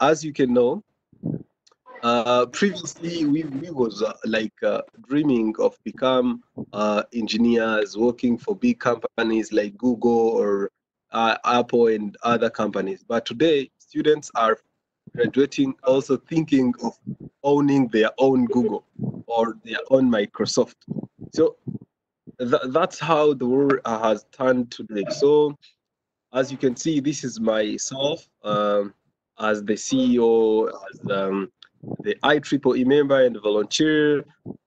as you can know, previously we was dreaming of become engineers working for big companies like Google or Apple and other companies. But today, students are graduating also thinking of owning their own Google or their own Microsoft. So that's how the world has turned today. So as you can see, this is myself as the CEO, as the IEEE member and volunteer,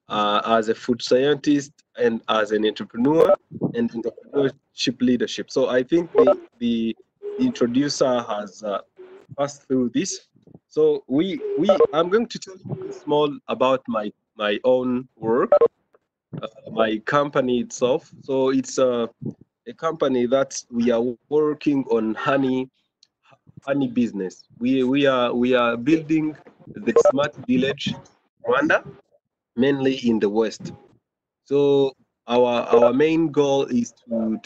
as a food scientist, and as an entrepreneur and entrepreneurship leadership. So I think the introducer has passed through this. So I'm going to tell you small about my own work, my company itself. So it's a company that we are working on honey business. We are building the smart village Rwanda, mainly in the west. So our main goal is to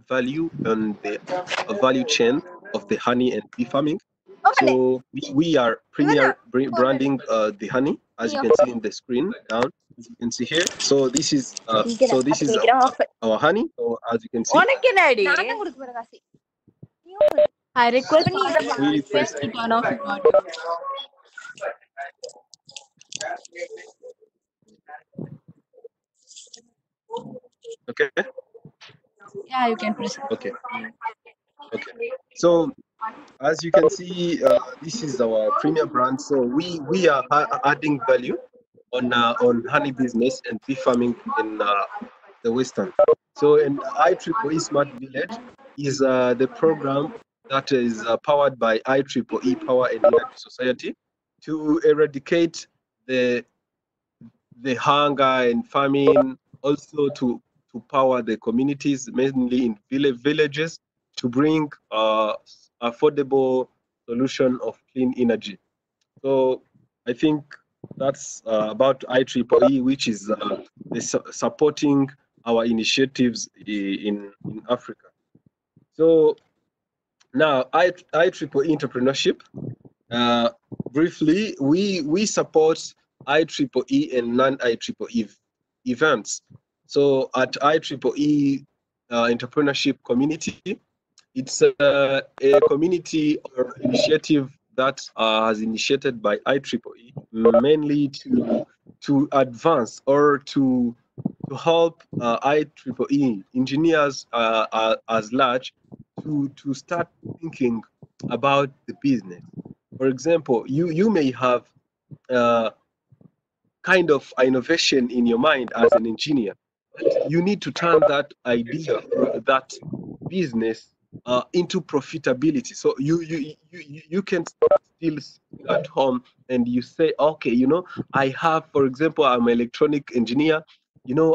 value on the value chain of the honey and bee farming. So we are premier branding the honey, as you can see in the screen down. As you can see here. So this is our honey. So as you can see, I request we press to turn off your audio. okay. Yeah, you can proceed. Okay. So as you can see, this is our premier brand. So we are adding value on honey business and bee farming in the Western. So in IEEE Smart Village is the program that is powered by IEEE Power and Energy Society to eradicate the hunger and famine, also to power the communities, mainly in villages, to bring affordable solution of clean energy. So I think that's about IEEE, which is supporting our initiatives in Africa. So now IEEE entrepreneurship. Briefly, we support IEEE and non-IEEE events. So at IEEE entrepreneurship community, it's a community or initiative that has initiated by IEEE, mainly to advance or to help IEEE engineers as large to start thinking about the business. For example, you may have kind of innovation in your mind as an engineer. You need to turn that idea, that business, into profitability. So you can still sit at home and you say, okay, I have, for example, I'm an electronic engineer.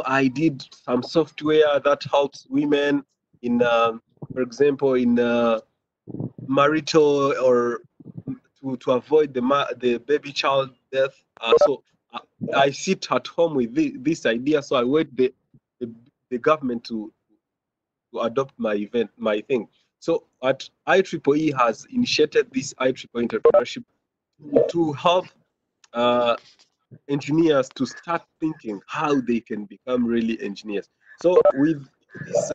I did some software that helps women in, for example, in marital or to avoid the baby child death. So I sit at home with this idea. So I wait the government to adopt my thing. So at IEEE has initiated this IEEE entrepreneurship to help engineers to start thinking how they can become really engineers. So with this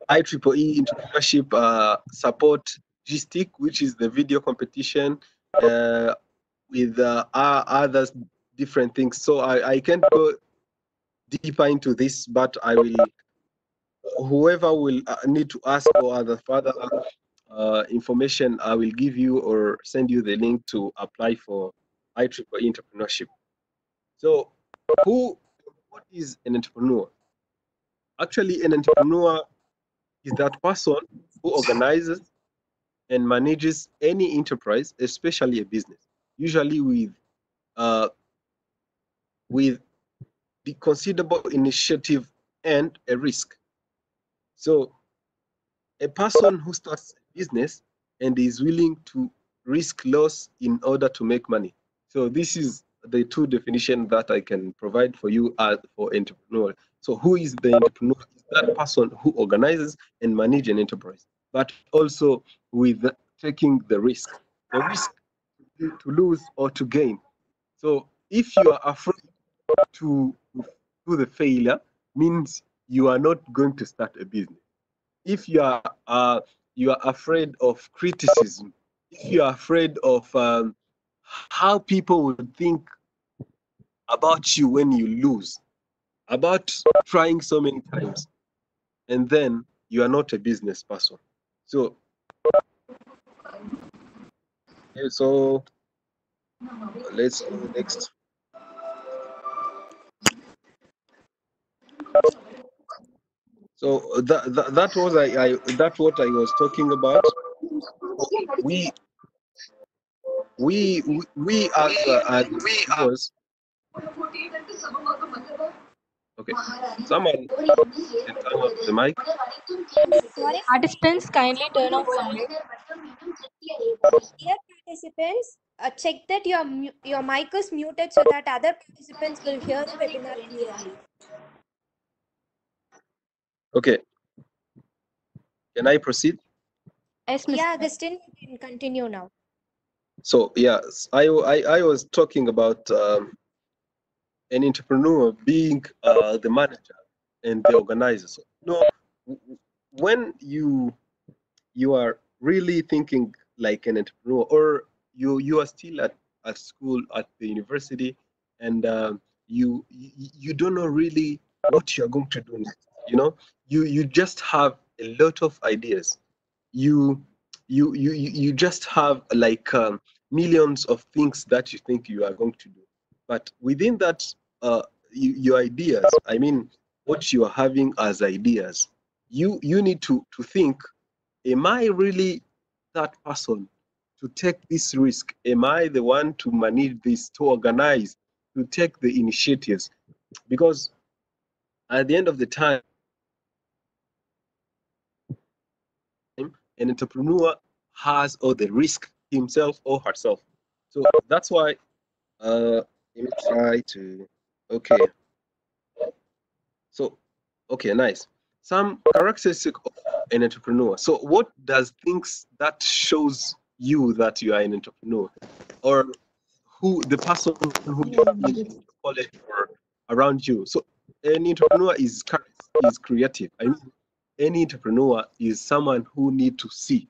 IEEE entrepreneurship support G-Stick, which is the video competition, with other different things. So I can't go deeper into this, but I will. Whoever will need to ask or other further information, I will give you or send you the link to apply for IEEE entrepreneurship. So, what is an entrepreneur? Actually, an entrepreneur is that person who organizes and manages any enterprise, especially a business, usually with the considerable initiative and a risk. So a person who starts a business and is willing to risk loss in order to make money. So this is the two definitions that I can provide for you as for entrepreneur. So who is the entrepreneur? Is that person who organizes and manages an enterprise, but also with taking the risk to lose or to gain. So if you are afraid to do the failure, means you are not going to start a business. If you are afraid of criticism, if you are afraid of how people would think about you when you lose, about trying so many times, and then you are not a business person. So, yeah, so let's go next. So that was that's what I was talking about. We we as entrepreneurs. Okay, someone can turn off the mic. Sorry, participants, kindly turn off mic. Dear participants, check that your mic is muted so that other participants will hear the webinar clearly. Okay, can I proceed? Yes, Mr. Yeah, Augustine, you can continue now. So yes, I was talking about an entrepreneur being the manager and the organizer. So, when you are really thinking like an entrepreneur, or you are still at school, at the university, and you don't know really what you're going to do next. You just have a lot of ideas. You you you you you just have like millions of things that you think you are going to do, but within that, your ideas, I mean, what you are having as ideas, you need to think, am I really that person to take this risk? Am I the one to manage this, to organize, to take the initiatives? Because at the end of the time, an entrepreneur has all the risk himself or herself. So that's why, let me try to, okay. So, okay, nice. Some characteristic of an entrepreneur. So what does things that shows you that you are an entrepreneur, or who the person who you have in your college or around you? So an entrepreneur is creative. I mean, any entrepreneur is someone who need to see,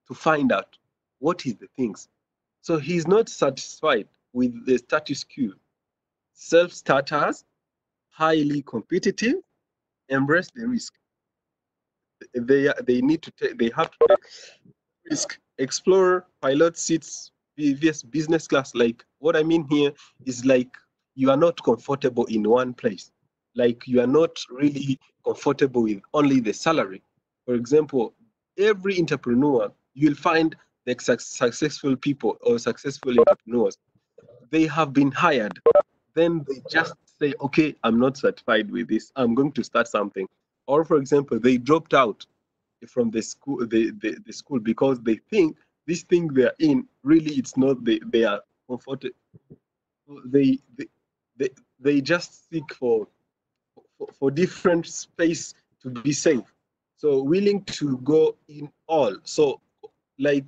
to find out what is the things. So he's not satisfied with the status quo. Self-starters, highly competitive, embrace the risk. They need to take, they have to take risk, explore pilot seats, previous business class. Like, what I mean here is like, you are not comfortable in one place. Like, you are not really comfortable with only the salary. For example, every entrepreneur, you'll find the successful people or successful entrepreneurs, they have been hired, then they just say, okay, I'm not satisfied with this, I'm going to start something. Or for example, they dropped out from the school because they think this thing they're in, really it's not, they are comfortable. They just seek for different space to be safe. So willing to go in all. So like,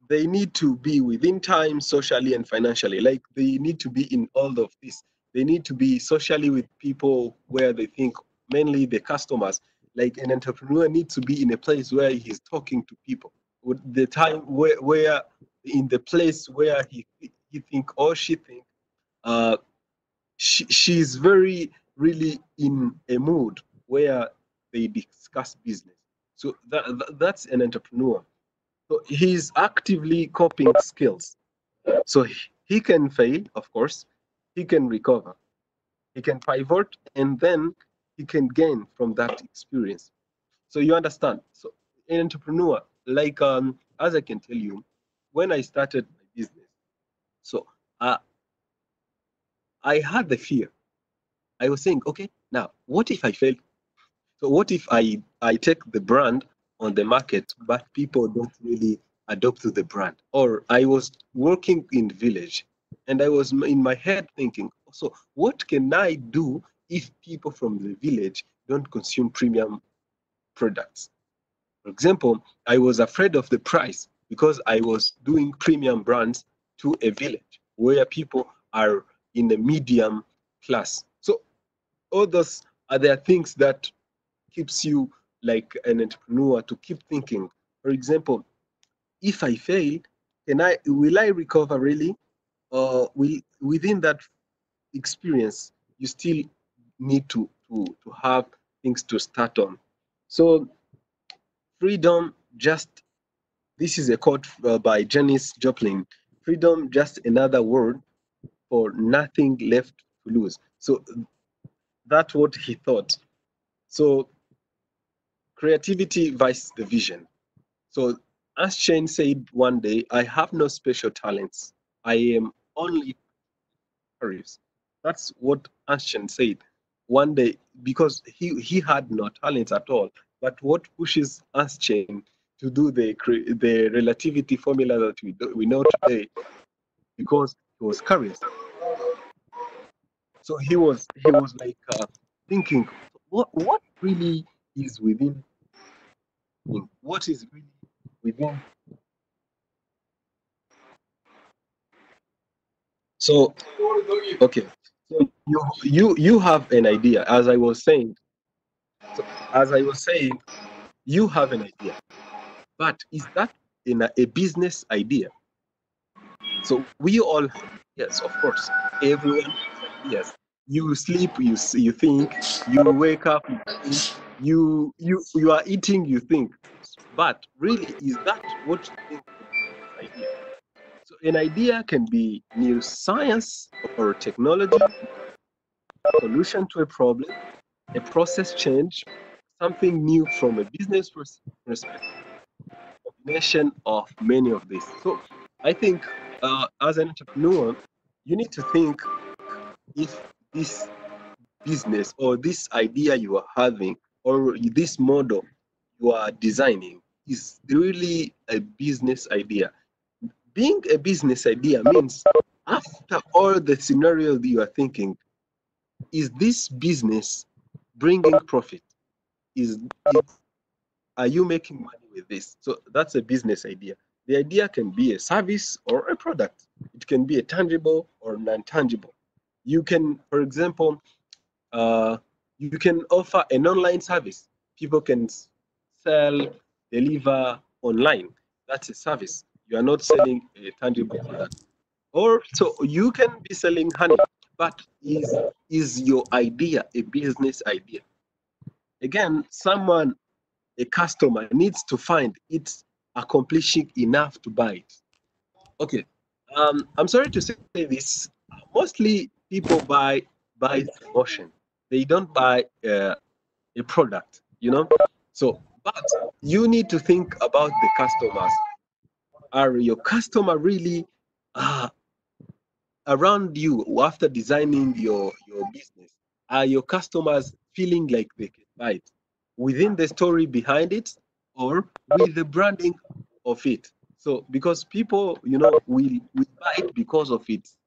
they need to be within time, socially and financially. Like, they need to be in all of this. They need to be socially with people where they think, mainly the customers. Like, an entrepreneur needs to be in a place where he's talking to people. With the time where in the place where he think or she think, uh, she's very really in a mood where they discuss business. So that's an entrepreneur. So he's actively coping skills. So he can fail, of course, he can recover, he can pivot, and then he can gain from that experience. So you understand. So an entrepreneur, like as I can tell you, when I started my business, so uh, I had the fear. I was saying, okay, now what if I fail? So what if I take the brand on the market, but people don't really adopt to the brand? Or I was working in village. And I was in my head thinking, so what can I do if people from the village don't consume premium products? For example, I was afraid of the price because I was doing premium brands to a village where people are in a medium class. So all those are there things that keeps you like an entrepreneur to keep thinking. For example, if I fail, will I recover really? Or will within that experience you still need to have things to start on? So freedom just this is a quote by Janis Joplin. Freedom just another word for nothing left to lose. So that's what he thought. So creativity vice the vision. So as Shane said one day, I have no special talents. I am only curious. That's what Ashton said one day because he had no talent at all. But what pushes Ashton to do the relativity formula that we know today because he was curious. So he was like thinking, what really is within him? What is really within? So okay, so you have an idea, as I was saying. So as I was saying, you have an idea, but is that in a business idea? So we all, yes, of course, everyone has ideas. You sleep, you think. You wake up, you think. You are eating, you think. But really, is that what you think is an idea? So an idea can be new science or technology, solution to a problem, a process change, something new from a business perspective, combination of many of these. So I think as an entrepreneur, you need to think if this business or this idea you are having or this model you are designing is really a business idea. Being a business idea means after all the scenarios you are thinking, is this business bringing profit? Is it, are you making money with this? So that's a business idea. The idea can be a service or a product. It can be a tangible or non-tangible. You can, for example, uh, you can offer an online service. People can sell, deliver online. That's a service. You are not selling a tangible product. Or so you can be selling honey, but is your idea a business idea? Again, someone, a customer needs to find it's accomplishing enough to buy it. Okay, I'm sorry to say this. Mostly people buy emotion. They don't buy a product, you know. So, but you need to think about the customers. Are your customer really uh, around you after designing your business? Are your customers feeling like they can buy it within the story behind it or with the branding of it? So because people, will buy it because of its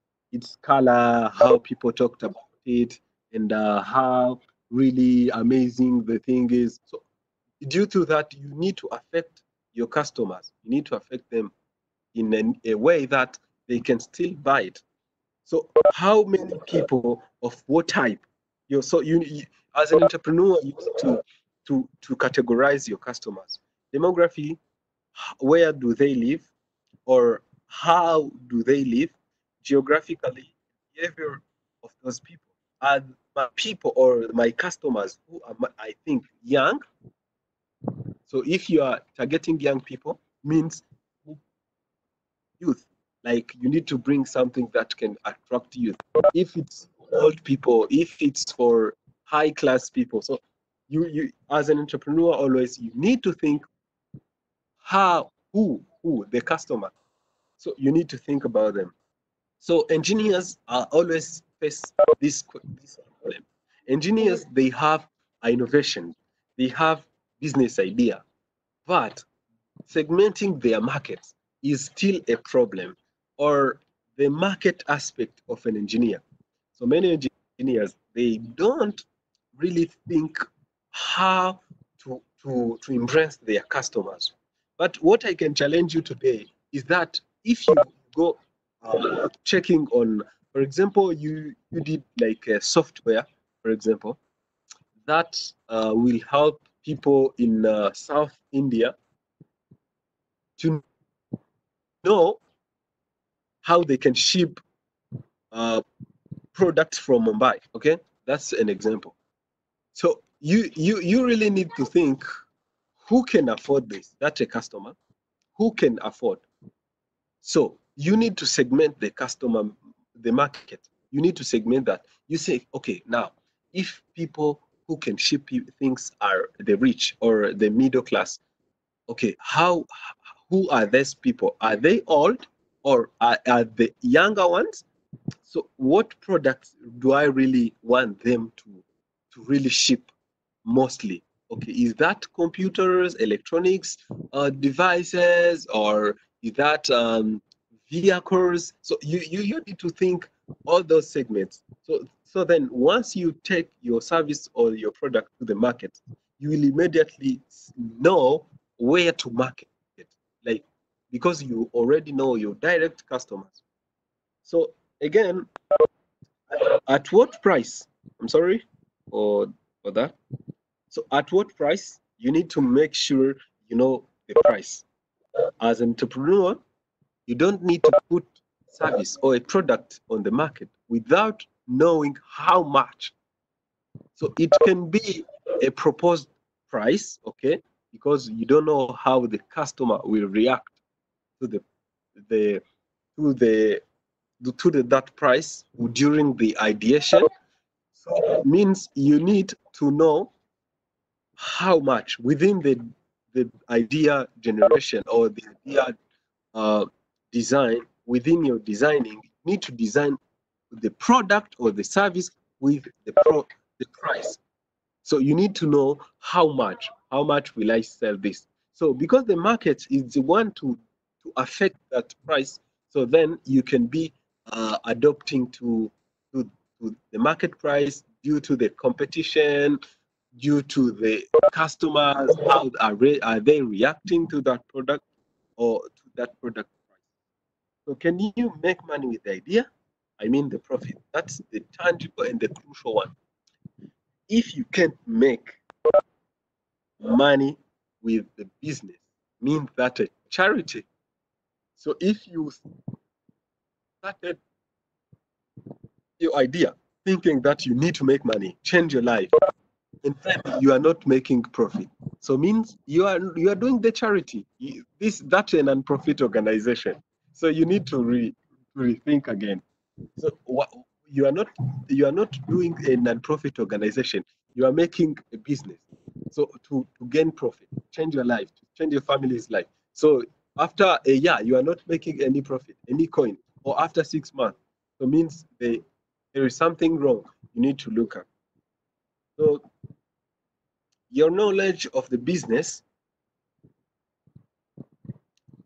color, how people talked about it, and how really amazing the thing is. So due to that, you need to affect your customers. You need to affect them in a way that they can still buy it. So how many people of what type? You as an entrepreneur, you need to categorize your customers. Demography, where do they live, or how do they live? Geographically, behavior of those people. Are my people or my customers who are, I think, young? So if you are targeting young people, means youth. Like you need to bring something that can attract youth. If it's old people, if it's for high class people, so you as an entrepreneur always you need to think how who the customer. So you need to think about them. So engineers are always face this problem. Engineers they have innovation, they have business idea, but segmenting their markets is still a problem, or the market aspect of an engineer. So many engineers, they don't really think how to impress their customers. But what I can challenge you today is that if you go checking on, for example, you did like a software, for example, that will help people in South India to know how they can ship products from Mumbai. Okay, that's an example. So you really need to think, who can afford this? That's a customer. Who can afford? So you need to segment the customer, the market. You need to segment that. You say, okay, now if people who can ship things are the rich or the middle class, okay, who are these people? Are they old or are the younger ones? So what products do I really want them to really ship mostly? Okay, is that computers, electronics devices, or is that vehicles? So you need to think all those segments. So then once you take your service or your product to the market, you will immediately know where to market it, like, because you already know your direct customers. So again, at what price? I'm sorry for that. So at what price? You need to make sure you know the price. As an entrepreneur, you don't need to put service or a product on the market without knowing how much. So it can be a proposed price, okay, because you don't know how the customer will react to the to the that price during the ideation. So it means you need to know how much within the idea generation or the idea uh, design. Within your designing, you need to design the product or the service with the price. So you need to know how much will I sell this. So because the market is the one to affect that price, so then you can be adopting to to the market price due to the competition, due to the customers, how are they reacting to that product or to that product price. So can you make money with the idea? I mean the profit. That's the tangible and the crucial one. If you can't make money with the business, means that a charity. So if you started your idea thinking that you need to make money, change your life, and then you are not making profit, so means you are doing the charity. That's a non-profit organization. So you need to rethink again. So you are not doing a non-profit organization. You are making a business. So to gain profit, change your life, change your family's life. So after a year, you are not making any profit, any coin, or after 6 months, so means there is something wrong. You need to look at. So your knowledge of the business,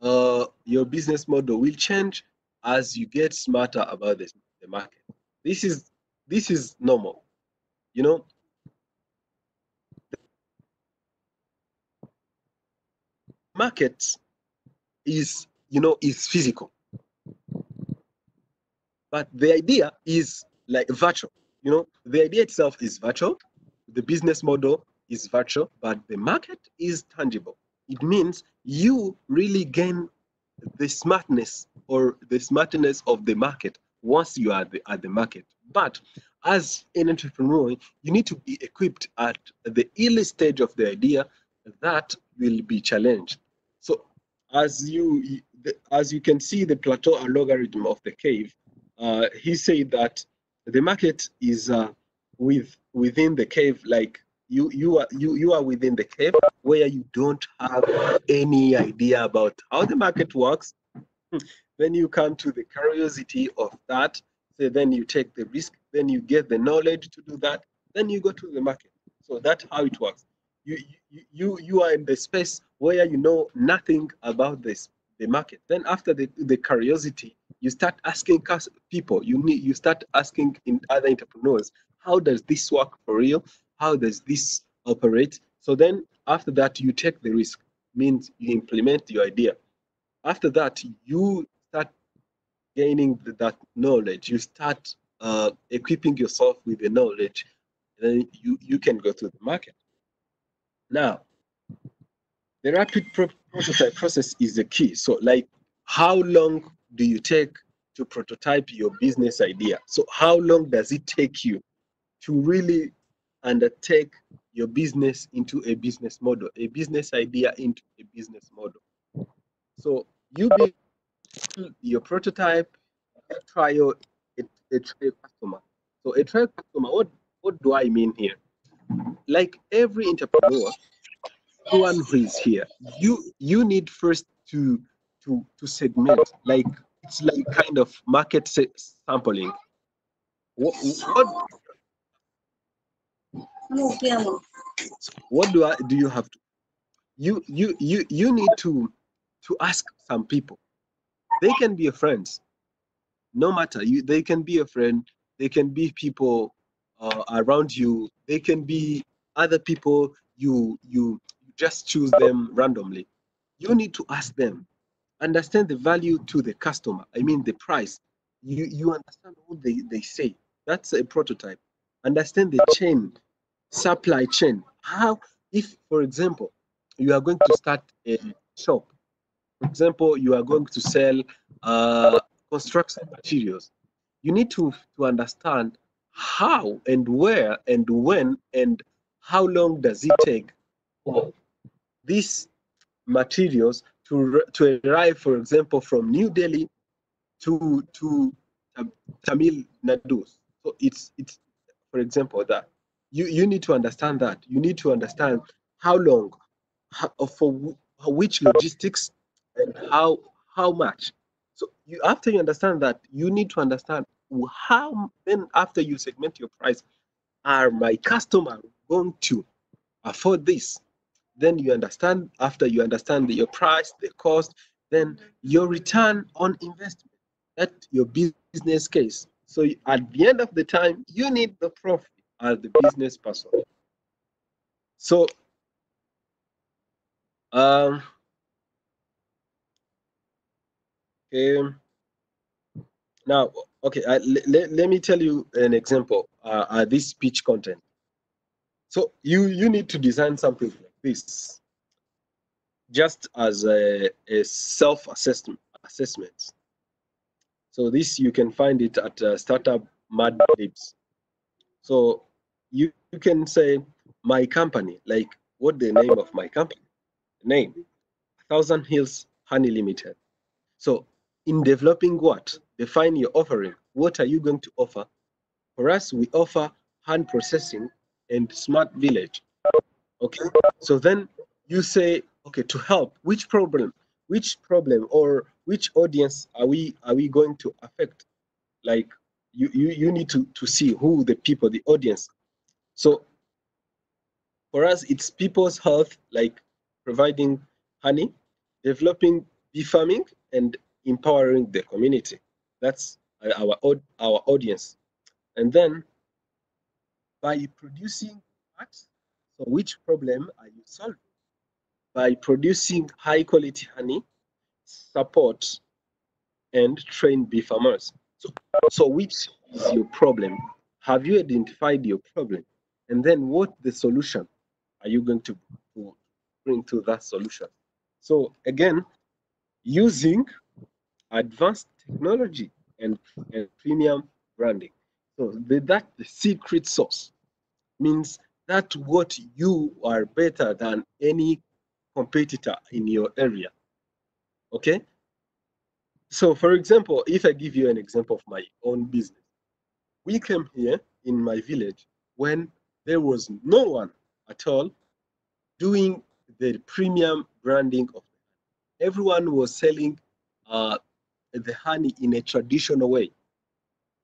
your business model will change as you get smarter about the market. This is normal. You know, market is physical, but the idea is like virtual. The idea itself is virtual, the business model is virtual, but the market is tangible. It means you really gain the smartness of the market once you are at the market. But as an entrepreneur, you need to be equipped at the early stage of the idea that will be challenged. So as you can see the plateau algorithm of the cave, he said that the market is within the cave, like you are within the cave where you don't have any idea about how the market works. Then you come to the curiosity of that. So then you take the risk, then you get the knowledge to do that, then you go to the market. So that's how it works. You are in the space where you know nothing about the market. Then after the curiosity, you start asking people, you start asking in other entrepreneurs, how does this work for real? How does this operate? So then after that, you take the risk, means you implement your idea. After that, you start gaining that knowledge. You start equipping yourself with the knowledge, then you can go to the market. Now, the rapid prototype process is the key. So like, how long do you take to prototype your business idea? So how long does it take you to really undertake your business into a business model, a business idea into a business model? So you build your prototype, a trial, a trial customer. So a trial customer, what do I mean here? Like every entrepreneur, everyone who is here, you need first to segment. Like, it's like kind of market sampling. What do you have to, you need to ask some people. They can be your friends, no matter, they can be a friend, they can be people around you, they can be other people, you just choose them randomly. You need to ask them, understand the value to the customer, I mean the price. You understand what they say. That's a prototype. Understand the chain, supply chain. How, if for example you are going to start a shop, for example you are going to sell construction materials, you need to understand how and where and when and how long does it take for these materials to arrive, for example, from New Delhi to Tamil Nadu. So it's for example that you need to understand that. You need to understand how long, for which logistics, and how much. So after you understand that, you need to understand how. Then after you segment your price, are my customer going to afford this? Then you understand, after you understand your price, the cost, then your return on investment, that your business case. So at the end of the time, you need the profit as the business person. So okay, now, okay, let me tell you an example. This speech content. So you need to design something like this, just as a self-assessment. So this, you can find it at Startup Mad Libs. So you can say, my company, like, what the name of my company? Name, Thousand Hills Honey Limited. So in developing what? Define your offering. What are you going to offer? For us, we offer hand processing and smart village. Okay, so then you say, okay, to help, which problem or which audience are we going to affect? Like, you need to see who the people, the audience. So for us, it's people's health, like providing honey, developing bee farming, and empowering the community. That's our audience. And then by producing what? So which problem are you solving? By producing high quality honey, support and train bee farmers. So which is your problem? Have you identified your problem? And then what the solution are you going to bring to that solution? So again, using advanced technology and premium branding. So that the secret sauce means that what you are better than any competitor in your area. Okay? So for example, if I give you an example of my own business, we came here in my village when there was no one at all doing the premium branding of it. Everyone was selling the honey in a traditional way.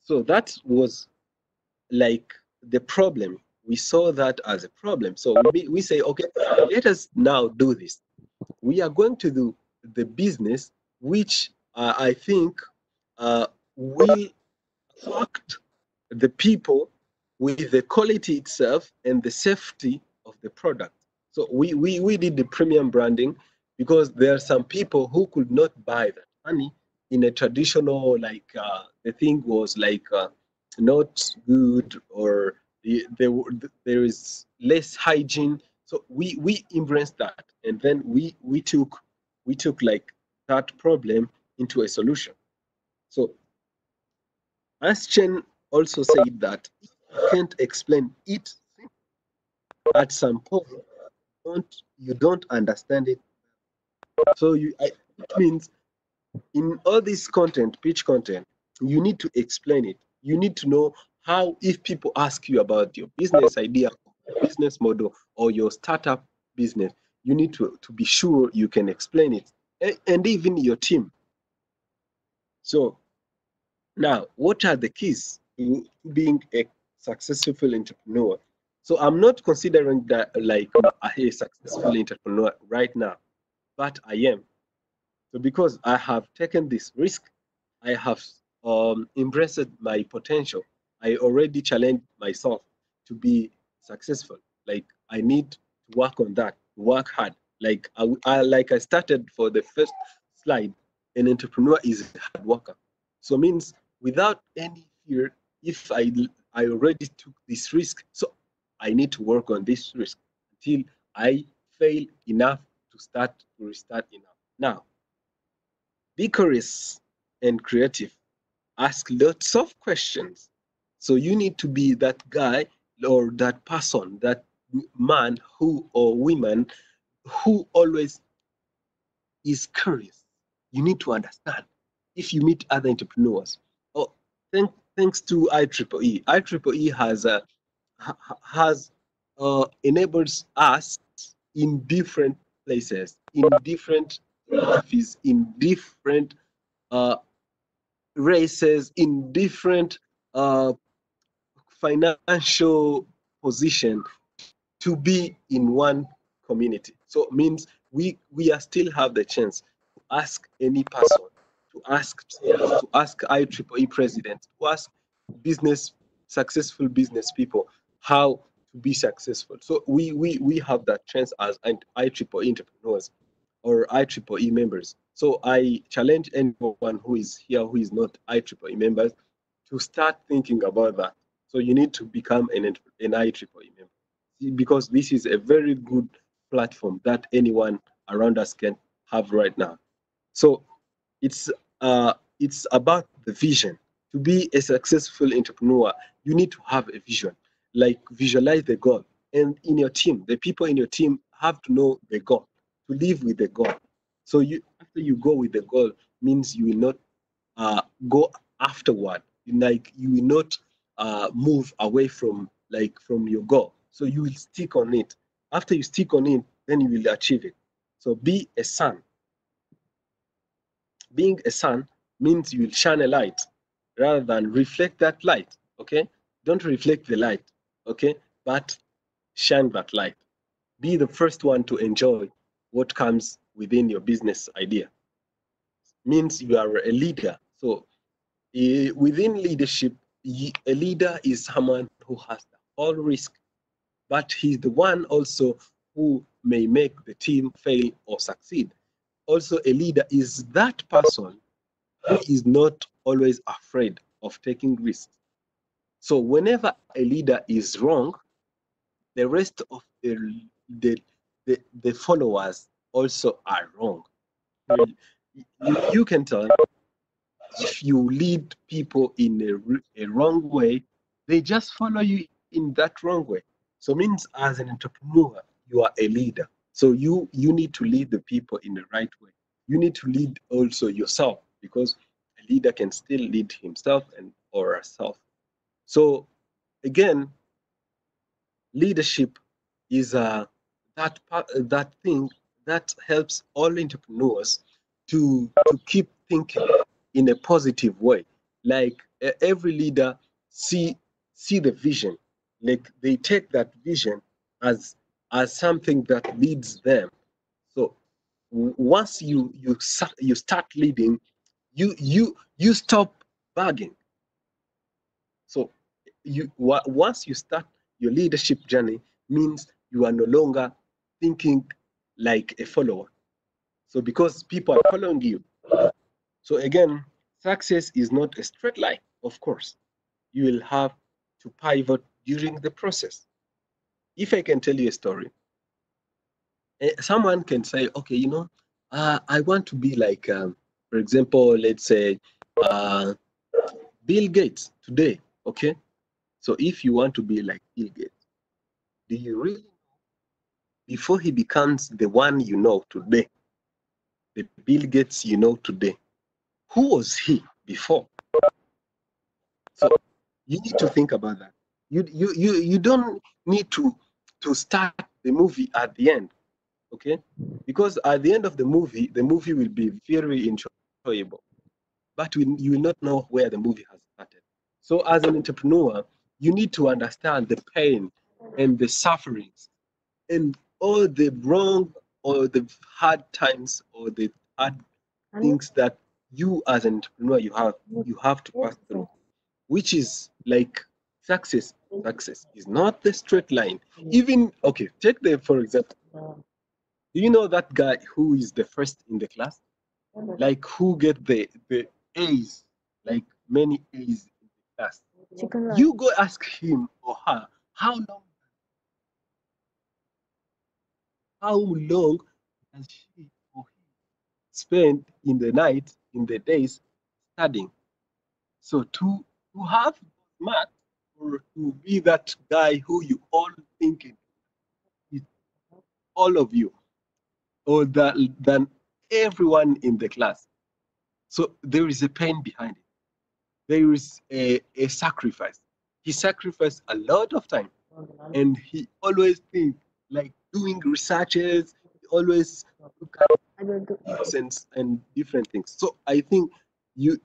So that was like the problem. We saw that as a problem. So we say, okay, let us now do this. We are going to do the business which I think will attract the people with the quality itself and the safety of the product. So we did the premium branding because there are some people who could not buy that money in a traditional, like the thing was like not good, or there is less hygiene. So we embraced that, and then we took like that problem into a solution. So as Chen also said that you can't explain it at some point, you don't understand it. So it means in all this content, pitch content, you need to explain it. You need to know how, if people ask you about your business idea, business model, or your startup business, you need to be sure you can explain it, and even your team. So now, what are the keys to being a successful entrepreneur? So I'm not considering that like a successful entrepreneur right now, but I am. So because I have taken this risk, I have embraced my potential. I already challenged myself to be successful. Like I need to work on that, work hard. Like I started for the first slide. An entrepreneur is a hard worker. So means without any fear, if I already took this risk, so I need to work on this risk until I fail enough to restart enough. Now, be curious and creative. Ask lots of questions. So you need to be that guy or that person, that man who or woman who always is curious. You need to understand. If you meet other entrepreneurs, oh, thanks to IEEE, IEEE has enables us in different places, in different geographies, in different uh, races, in different uh, financial position to be in one community. So it means we are still have the chance to ask any person, to ask IEEE president, to ask business successful business people how to be successful. So we have that chance as IEEE entrepreneurs or IEEE members. So I challenge anyone who is here who is not IEEE members to start thinking about that. So you need to become an IEEE member because this is a very good platform that anyone around us can have right now. So it's about the vision. To be a successful entrepreneur, you need to have a vision. Like visualize the goal, and in your team, the people in your team have to know the goal, to live with the goal. So you after you go with the goal means you will not go afterward. Like you will not move away from your goal. So you will stick on it. After you stick on it, then you will achieve it. So be a sun. Being a sun means you will shine a light rather than reflect that light. Okay? Don't reflect the light, okay? But shine that light. Be the first one to enjoy what comes within your business idea. Means you are a leader. So within leadership, a leader is someone who has the whole risk, but he's the one also who may make the team fail or succeed. Also, a leader is that person who is not always afraid of taking risks. So whenever a leader is wrong, the rest of the followers also are wrong. You can tell if you lead people in a wrong way, they just follow you in that wrong way. So means as an entrepreneur, you are a leader. So you need to lead the people in the right way. You need to lead also yourself because a leader can still lead himself and or herself. So again, leadership is that thing that helps all entrepreneurs to keep thinking in a positive way. Like every leader see the vision, like they take that vision as something that leads them. So once you start leading, you stop bugging. So once you start your leadership journey, means you are no longer thinking like a follower. So because people are following you. So again, success is not a straight line, of course. You will have to pivot during the process. If I can tell you a story, someone can say, okay, I want to be like, for example, let's say uh, Bill Gates today, okay? So if you want to be like Bill Gates, do you really, before he becomes the one you know today, the Bill Gates you know today, who was he before? So you need to think about that. You don't need to start the movie at the end, okay? Because at the end of the movie will be very enjoyable, but you will not know where the movie has started. So as an entrepreneur, you need to understand the pain and the sufferings and all the wrong or the hard times or the hard things that you as an entrepreneur you have to pass through, which is like success. Success is not the straight line. Even okay, take the for example. Do you know that guy who is the first in the class? Like who get the A's, like many A's in the class. You go ask him or her how long does she or he spend in the night, in the days studying. So to have marks or to be that guy who you all thinking is all of you or that than everyone in the class. So there is a pain behind it. There is a sacrifice. He sacrificed a lot of time and he always think like doing researches, he always look at sense and different things. So I think you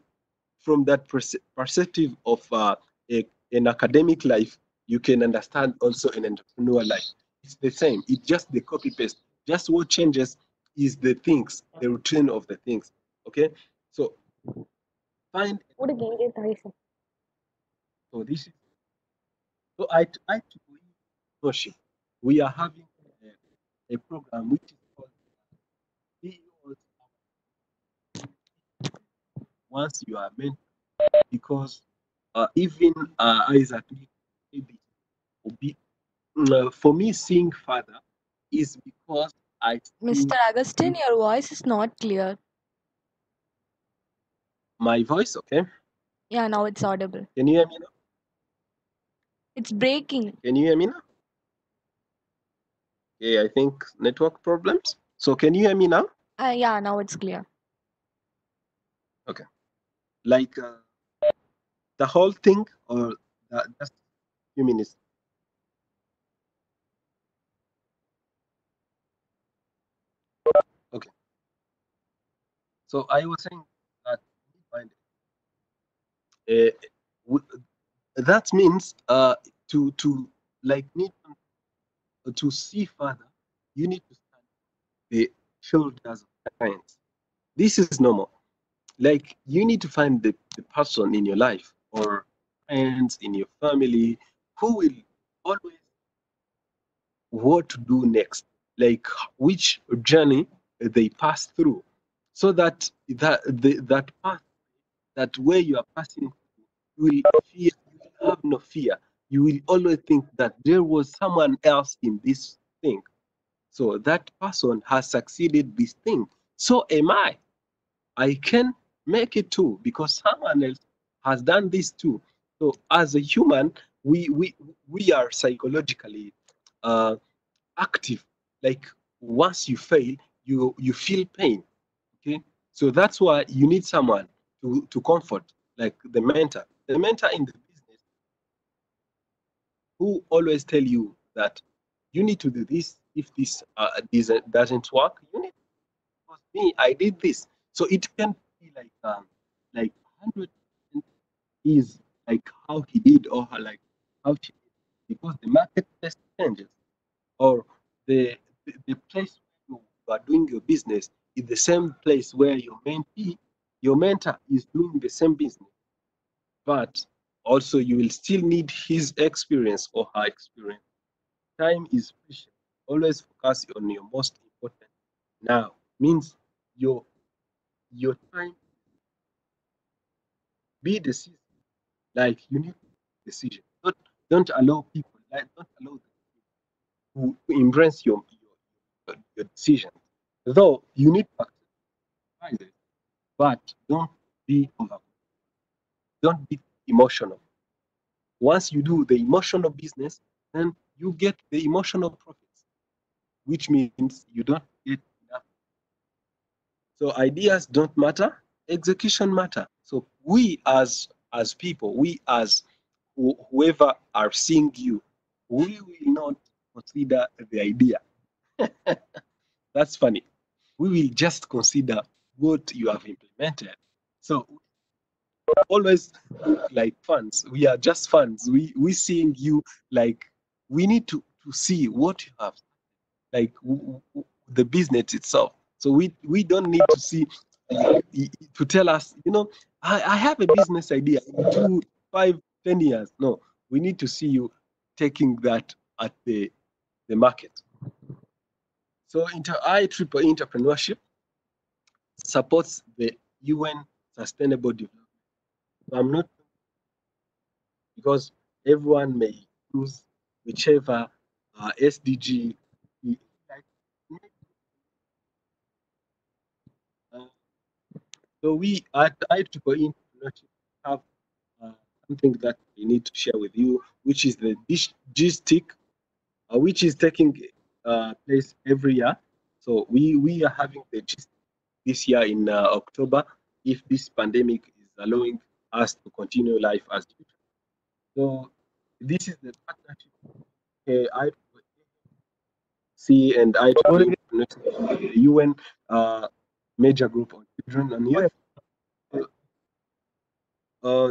from that perspective of an academic life, you can understand also an entrepreneur life. It's the same. It's just the copy paste. Just what changes is the things, the routine of the things. Okay, so find. So this is so I to entrepreneurship. We are having a program which is called CEOs once you are meant because even Isaac maybe be for me seeing father is because I see Mr. Augustin, your voice is not clear. my voice. Okay, Yeah, now it's audible. can you hear me now? It's breaking. Can you hear me now? Okay, I think network problems. So can you hear me now? Yeah, now it's clear. Okay, like the whole thing or just a few minutes. Okay, so I was saying that uh, that means to like need to see further, you need to stand the shoulders of giants. This is normal. Like you need to find the person in your life or friends in your family who will always what to do next, like which journey they pass through, so that that path, that way you are passing, you will have no fear. You will always think that there was someone else in this thing. So that person has succeeded this thing. So am I. I can make it too because someone else has done this too. So as a human, we are psychologically uh, active. Like once you fail, you feel pain. Okay, so that's why you need someone to comfort, like the mentor. The mentor in the business who always tell you that you need to do this. If this doesn't work, you need because me, I did this. So it can be like 100% is like how he did or like how she did because the marketplace changes or the place where you are doing your business is the same place where your mentee your mentor is doing the same business, but also you will still need his experience or her experience. Time is precious. Always focus on your most important now. Means your time, be decisive. Like you need decision. Don't allow people, like don't allow them to embrace your decision. Though you need to exercise it, but don't be emotional. Once you do the emotional business, then you get the emotional profits, which means you don't get enough. So ideas don't matter, execution matter. So we as people, we as whoever are seeing you, we will not consider the idea. That's funny. We will just consider what you have implemented. So always like fans. We are just fans. We seeing you, like we need to see what you have, like the business itself. So we don't need to see to tell us, I have a business idea in 2, 5, 10 years. No, we need to see you taking that at the market. So IEEE entrepreneurship supports the UN Sustainable Development. So I'm not, because everyone may use whichever SDG. Uh, so we at IEEE Entrepreneurship have uh, something that we need to share with you, which is the G-Stick, which is taking place every year. So we are having the G-Stick this year in October, if this pandemic is allowing us to continue life as usual. So this is the partnership IEEE and IEEE, the UN major group on children and youth.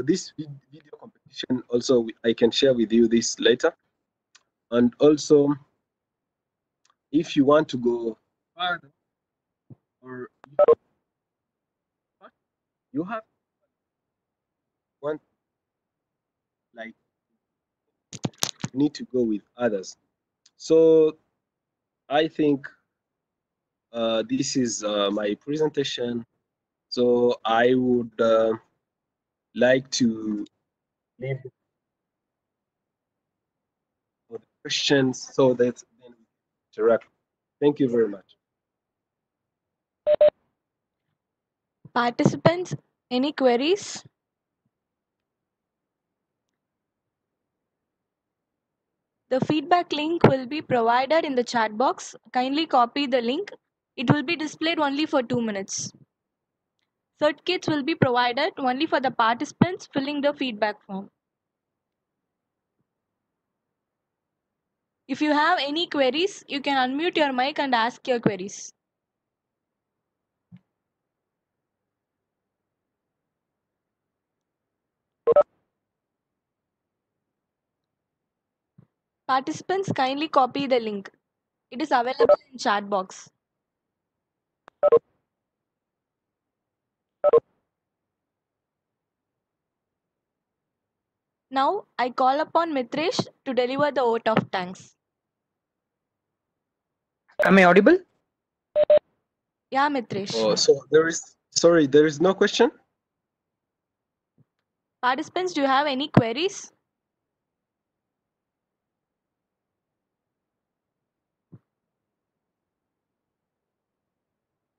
This video competition also, I can share with you this later. And also, if you want to go further, or you have one, like you need to go with others. So I think this is my presentation. So I would like to leave for the questions so that then we can interact. Thank you very much. Participants, any queries? The feedback link will be provided in the chat box. Kindly copy the link. It will be displayed only for 2 minutes. Cert kits will be provided only for the participants filling the feedback form. If you have any queries, you can unmute your mic and ask your queries. Participants, kindly copy the link. It is available in chat box. Now, I call upon Mitresh to deliver the vote of thanks. Am I audible? Yeah, Mitresh. Oh, so there is no question? Participants, do you have any queries?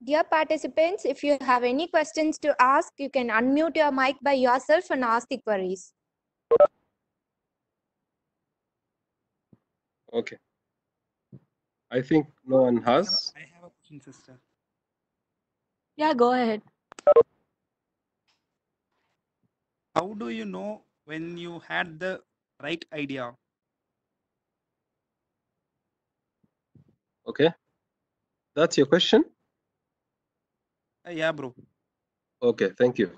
Dear participants, if you have any questions to ask, you can unmute your mic by yourself and ask the queries. Okay. I think no one has. I have a question, sister. Yeah, go ahead. How do you know when you had the right idea? Okay. That's your question? Yeah, bro. Okay, thank you.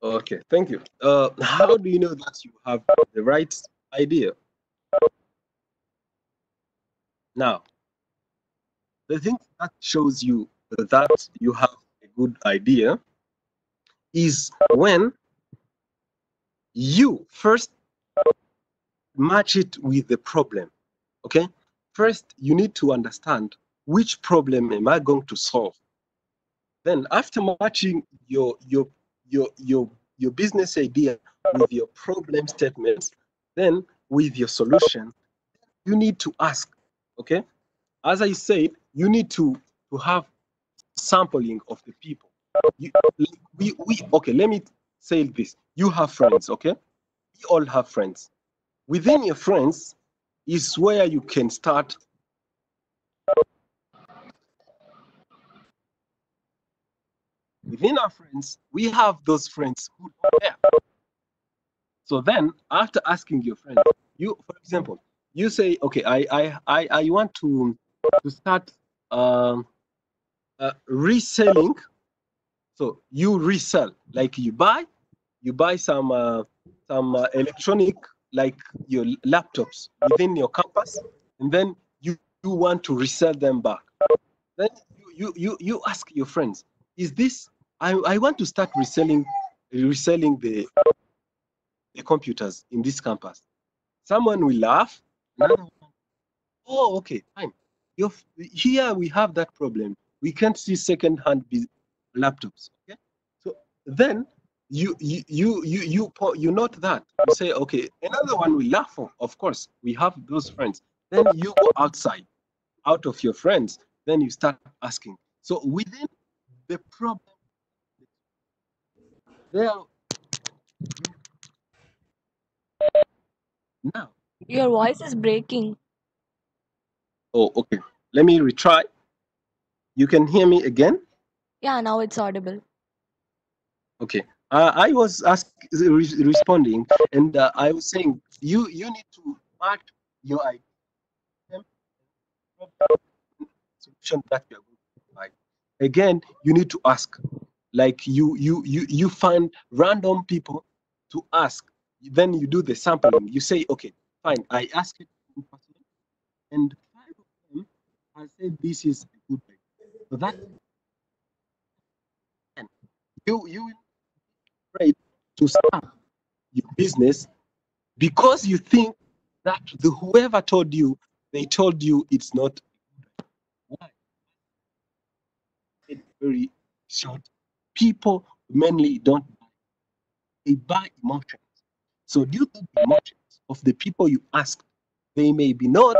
Okay, thank you. How do you know that you have the right idea? Now, the thing that shows you that you have a good idea is when you first match it with the problem. Okay, first you need to understand which problem am I going to solve. Then after matching your business idea with your problem statements, then with your solution, you need to ask. Okay, as I said, you need to have sampling of the people. We okay, let me say this. You have friends, okay? We all have friends. Within your friends is where you can start. Within our friends, we have those friends who don't care. So then, after asking your friends, you, for example, you say, okay, I want to start reselling. So you resell, like you buy some electronic, like your laptops within your campus, and then you want to resell them back. Then you ask your friends, is this, I want to start reselling the computers in this campus. Someone will laugh, another one, oh, okay, fine. Here we have that problem. We can't see second-hand laptops. Okay, so then you note that. You say, okay, another one will laugh. Of course, we have those friends. Then you go outside, out of your friends. Then you start asking. So within the problem, there now. Your voice is breaking. Oh, okay. Let me retry. You can hear me again? Yeah, now it's audible. Okay. I was responding, and I was saying you need to match your idea solution that you are going to provide. Again, you need to ask. Like you find random people to ask. Then you do the sampling. You say, okay, fine. I asked it in person, and 5 of them have said this is a good idea. So that you will be afraid to start your business because you think that whoever told you, they told you it's not. Why? It's very short. People mainly don't buy, they buy emotions. So due to the emotions of the people you ask, they may be not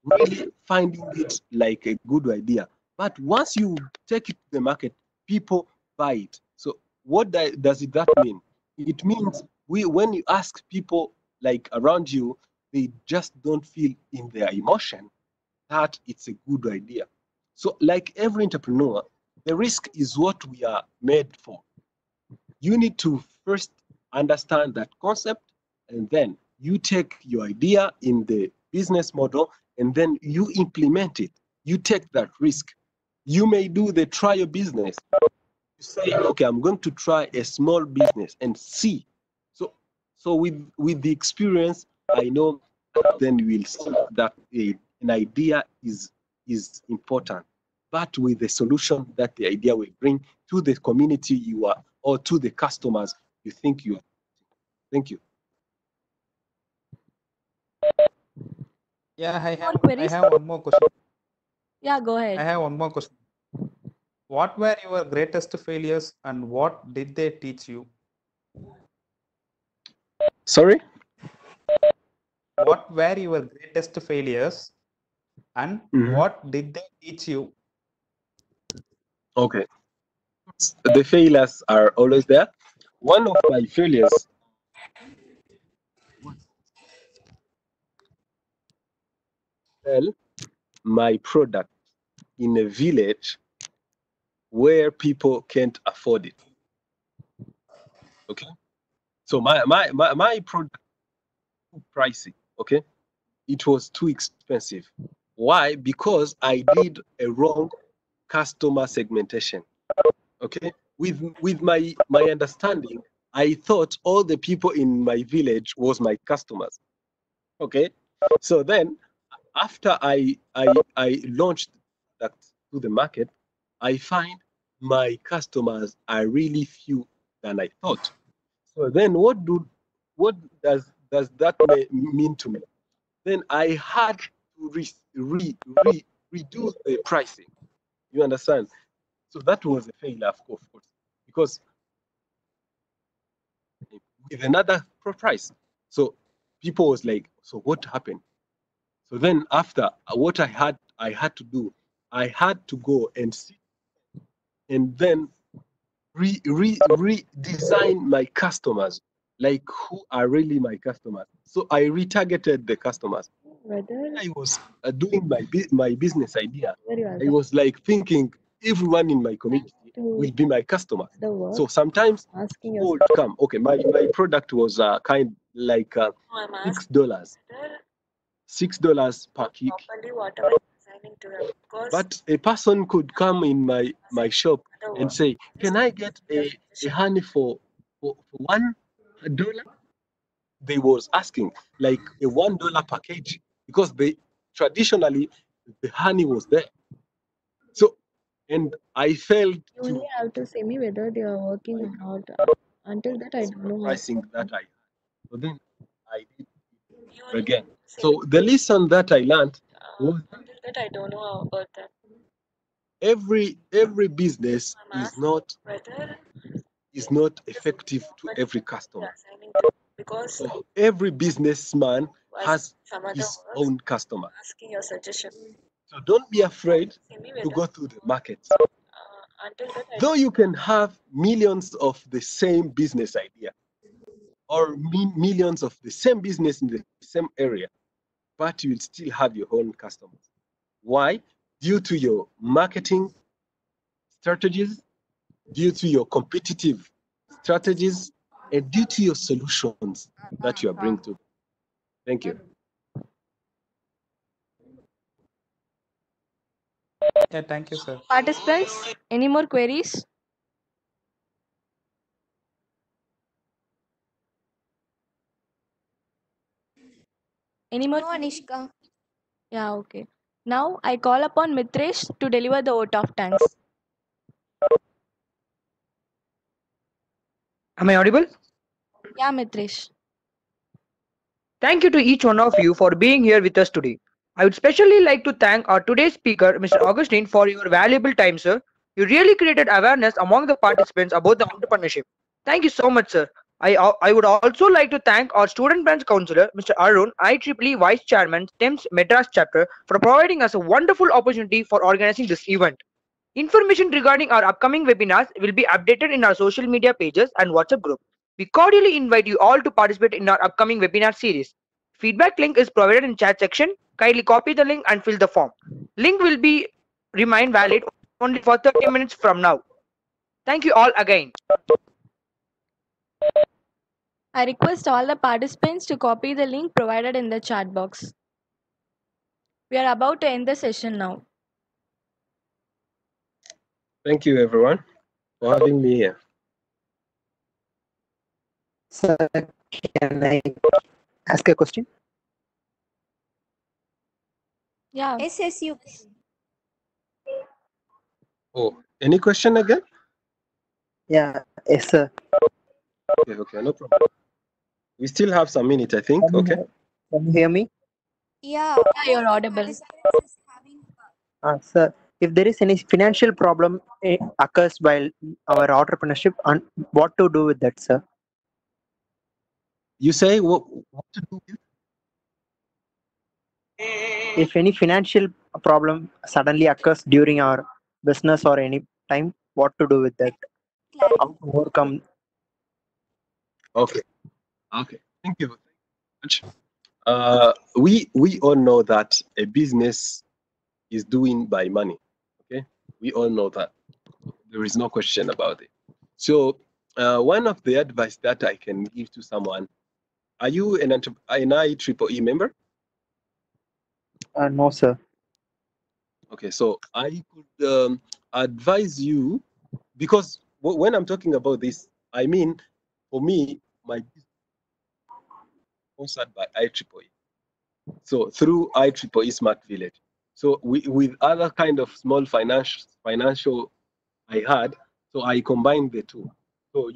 really finding it like a good idea. But once you take it to the market, people buy it. So what does that mean? It means when you ask people like around you, they just don't feel in their emotion that it's a good idea. So like every entrepreneur, the risk is what we are made for. You need to first understand that concept, and then you take your idea in the business model, and then you implement it. You take that risk. You may do the trial business. You say, okay, I'm going to try a small business and see. So with the experience, I know then you will see that an idea is important, but with the solution that the idea will bring to the community you are, or to the customers you think you are. Thank you. Yeah, More I queries? have one more question. Yeah, go I ahead. have one more question. What were your greatest failures and what did they teach you? Sorry? What were your greatest failures and Mhm. what did they teach you? Okay. The failures are always there. One of my failures was to sell my product in a village where people can't afford it. Okay. So my product was too pricey. Okay. It was too expensive. Why? Because I did a wrong customer segmentation. Okay. With my understanding, I thought all the people in my village was my customers. Okay. So then after I launched that to the market, I find my customers are really few than I thought. So then what does that mean to me? Then I had to redo the pricing. You understand? So that was a failure, of course, because with another price. So people was like, so what happened? So then after what I had to do, I had to go and see and then redesign my customers, like who are really my customers. So I retargeted the customers. Whether I was doing my business idea. you are I was like thinking everyone in my community will be my customer. the work, So sometimes asking people would yourself, come. Okay, my product was kind like $6. $6 per key. what am I assigning to them? Because But a person could come in my shop and say, "Can I get a honey for $1?" They was asking like a $1 per kg because they traditionally the honey was there. So, and I failed you only to have to say me whether they are working or not. Until that, I don't know how. pricing that I had. So then I did it again. So the lesson that I learned was Until that, I don't know about that. every business Whether is not effective to every customer. assigning to because So every businessman has some other his works own customer. asking your suggestion. So don't be afraid Say me to whether go to the markets. until that, I Though you can have millions of the same business idea or millions of the same business in the same area, but you will still have your own customers. Why? Due to your marketing strategies, due to your competitive strategies, and due to your solutions that you are bringing to them. Thank you. Yeah, thank you, sir. participants, any more queries? Any more? No, Anishka. Yeah, okay. Now I call upon Mitresh to deliver the vote of thanks. Am I audible? Yeah, Mitresh. Thank you to each one of you for being here with us today. I would especially like to thank our today's speaker, Mr. Augustine, for your valuable time, sir. You really created awareness among the participants about the entrepreneurship. Thank you so much, sir. I would also like to thank our student branch counselor, Mr. Arun, IEEE Vice Chairman, STEM's Madras chapter, for providing us a wonderful opportunity for organizing this event. Information regarding our upcoming webinars will be updated in our social media pages and WhatsApp group. We cordially invite you all to participate in our upcoming webinar series. Feedback link is provided in chat section. Kindly copy the link and fill the form. Link will be remain valid only for 30 minutes from now. Thank you all again. I request all the participants to copy the link provided in the chat box. We are about to end the session now. Thank you, everyone, for having me here. Sir, can I ask a question? Yeah. Yes, you. Oh, any question again? Yeah, yes, sir. Okay, no problem. We still have some minutes, I think. Okay. Can you hear me? Yeah. Yeah, you're audible. Participants is having Sir, if there is any financial problem occurs while our entrepreneurship, and what to do with that, sir? You say what to do with? If any financial problem suddenly occurs during our business or any time, what to do with that? clarity. How to overcome? Okay. Thank you very much. We all know that a business is doing by money. Okay, we all know that. There is no question about it. So, one of the advice that I can give to someone: are you an IEEE member? No, sir. Okay, so I could advise you, because when I'm talking about this, I mean, for me, my business is sponsored by IEEE. So through IEEE Smart Village. So with other kind of small financial I had, so I combined the two. So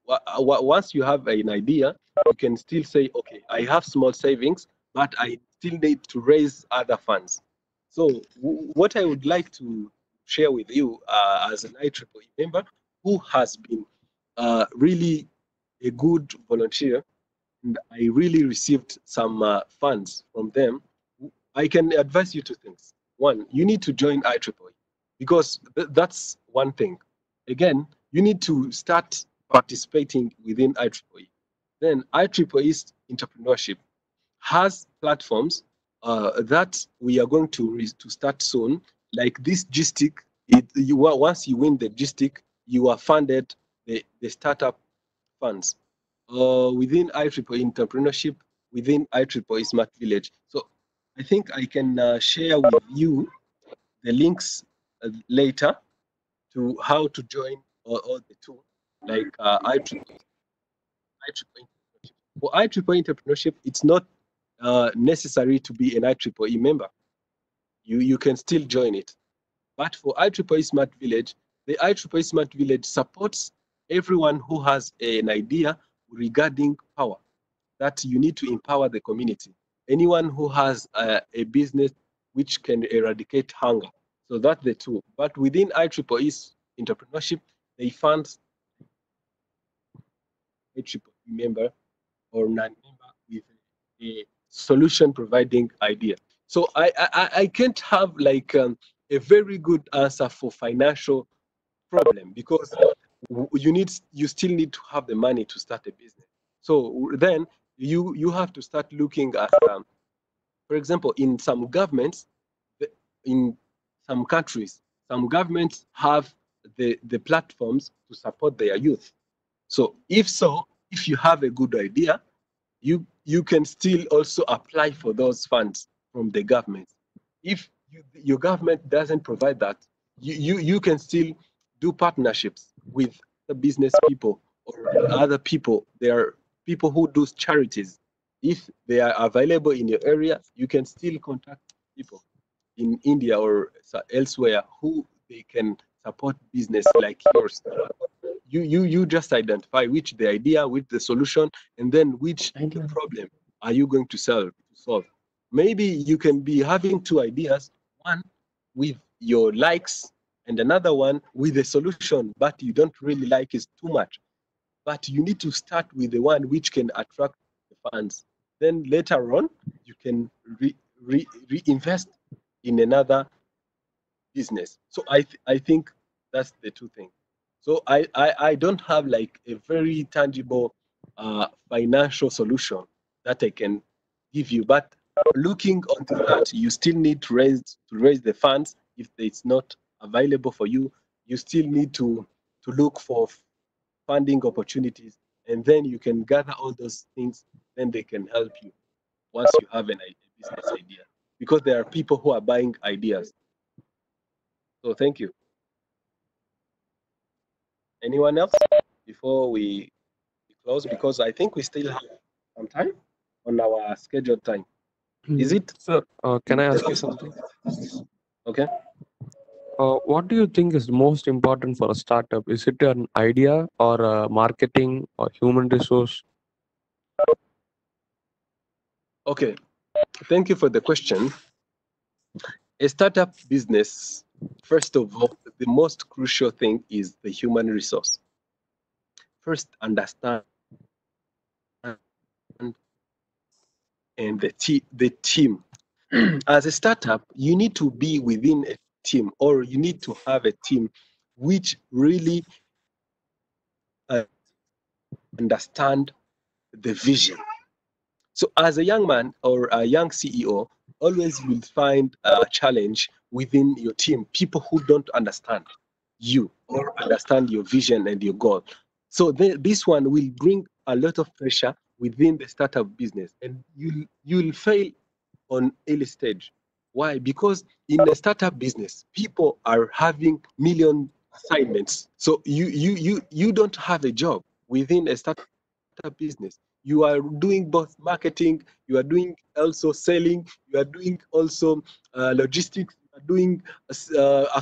once you have an idea, you can still say, okay, I have small savings, but I still need to raise other funds. So what I would like to share with you as an IEEE member who has been really a good volunteer, and I really received some funds from them, I can advise you two things. One, you need to join IEEE because that's one thing. Again, you need to start participating within IEEE. Then IEEE's entrepreneurship has platforms that we are going to start soon, like this GSTIC. Once you win the GSTIC, you are funded the startup funds within IEEE entrepreneurship, within IEEE Smart Village. So I think I can share with you the links later to how to join all the two, like IEEE entrepreneurship. For IEEE entrepreneurship, it's not necessary to be an IEEE member. You can still join it. But for IEEE Smart Village, the IEEE Smart Village supports everyone who has an idea regarding power, that you need to empower the community. Anyone who has a business which can eradicate hunger. So that's the two. But within IEEE's entrepreneurship, they fund IEEE member or non-member with a solution providing idea. So I can't have like a very good answer for financial problem because you still need to have the money to start a business. So then you have to start looking at for example, in some governments, in some countries, some governments have the platforms to support their youth. So if you have a good idea, you can still also apply for those funds from the government. If your government doesn't provide that, you can still do partnerships with the business people or other people. There are people who do charities. If they are available in your area, you can still contact people in India or elsewhere who they can support business like yours. You just identify which the idea, which the solution, and then which the problem are you going to solve. Maybe you can be having two ideas, one with your likes and another one with a solution, but you don't really like is too much. But you need to start with the one which can attract the funds. Then later on, you can reinvest in another business. So I think that's the two things. So I don't have like a very tangible financial solution that I can give you. But looking onto that, you still need to raise the funds. If it's not available for you, you still need to look for funding opportunities, and then you can gather all those things. Then they can help you once you have a business idea, because there are people who are buying ideas. So thank you. Anyone else before we close? Because I think we still have some time on our scheduled time. Is it? Sir, can I ask you something? Okay. What do you think is most important for a startup? Is it an idea or marketing or human resource? Okay. Thank you for the question. A startup business, first of all, the most crucial thing is the human resource. First, understand and the team. As a startup, you need to be within a team, or you need to have a team which really understand the vision. So as a young man or a young CEO, always will find a challenge within your team, people who don't understand you or understand your vision and your goal. So this one will bring a lot of pressure within the startup business, and you'll fail on early stage. Why? Because in a startup business, people are having million assignments. So you don't have a job within a startup business. You are doing both marketing, you are doing also selling, you are doing also logistics, you are doing uh,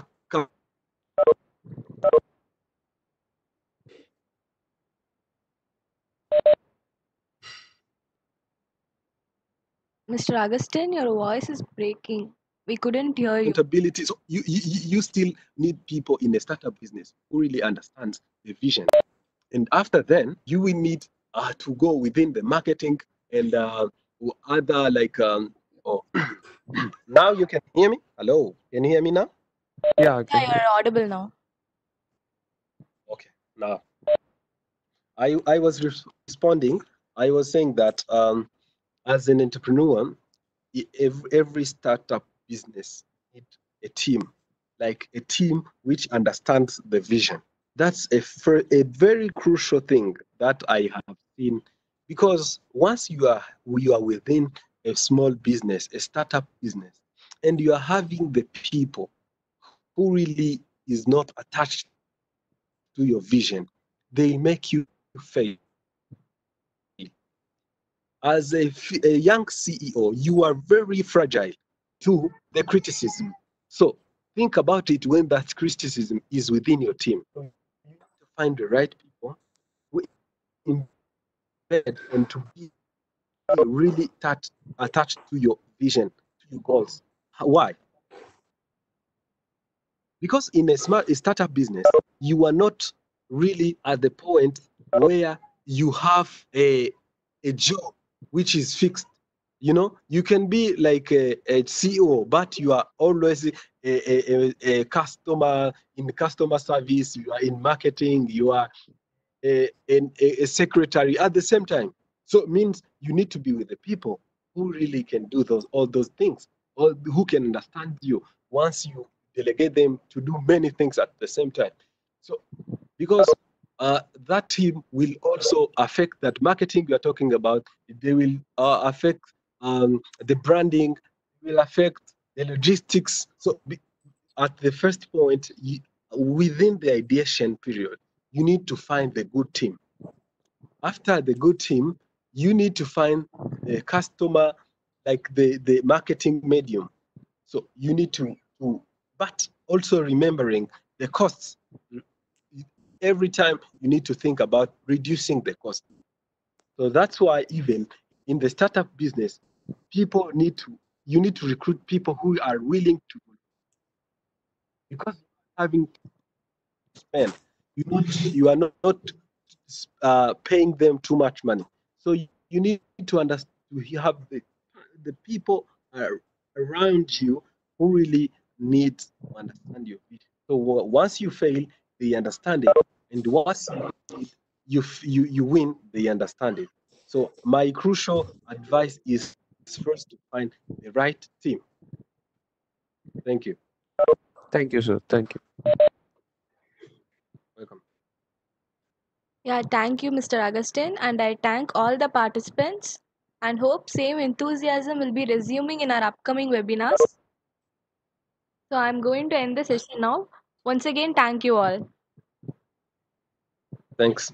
Mr. Augustin, your voice is breaking. We couldn't hear you. Accountability. So you still need people in a startup business who really understands the vision. And after then, you will need to go within the marketing and other like oh, now you can hear me. Hello, can you hear me now? Yeah, I Yeah, can. you're audible now. Okay, now I was responding. I was saying that as an entrepreneur, every startup business needs a team, like a team which understands the vision. That's a very crucial thing that I have seen, because once you are within a small business, a startup business, and you are having the people who really is not attached to your vision, they make you fail. As a young CEO, you are very fragile to the criticism. So think about it when that criticism is within your team. You need to find the right people who embed and to be really attached to your vision, to your goals. Why? Because in a startup business, you are not really at the point where you have a job which is fixed. You know, you can be like a CEO, but you are always a customer in customer service, you are in marketing, you are a secretary at the same time. So it means you need to be with the people who really can do all those things, or who can understand you once you delegate them to do many things at the same time. So because that team will also affect that marketing you're talking about. They will affect the branding, will affect the logistics. So at the first point, within the ideation period, you need to find the good team. After the good team, you need to find the customer, like the marketing medium. So you need but also remembering the costs. Every time you need to think about reducing the cost. So that's why even in the startup business, you need to recruit people who are willing to, because having spend, you are not paying them too much money. So you need to understand, you have the people around you who really need to understand your vision. So once you fail, they understand it, and once you win, they understand it. So my crucial advice is first to find the right team. Thank you. Thank you, sir. Thank you. Welcome. Yeah, thank you, Mr. Augustin, and I thank all the participants and hope same enthusiasm will be resuming in our upcoming webinars. So I'm going to end the session now. Once again, thank you all. Thanks.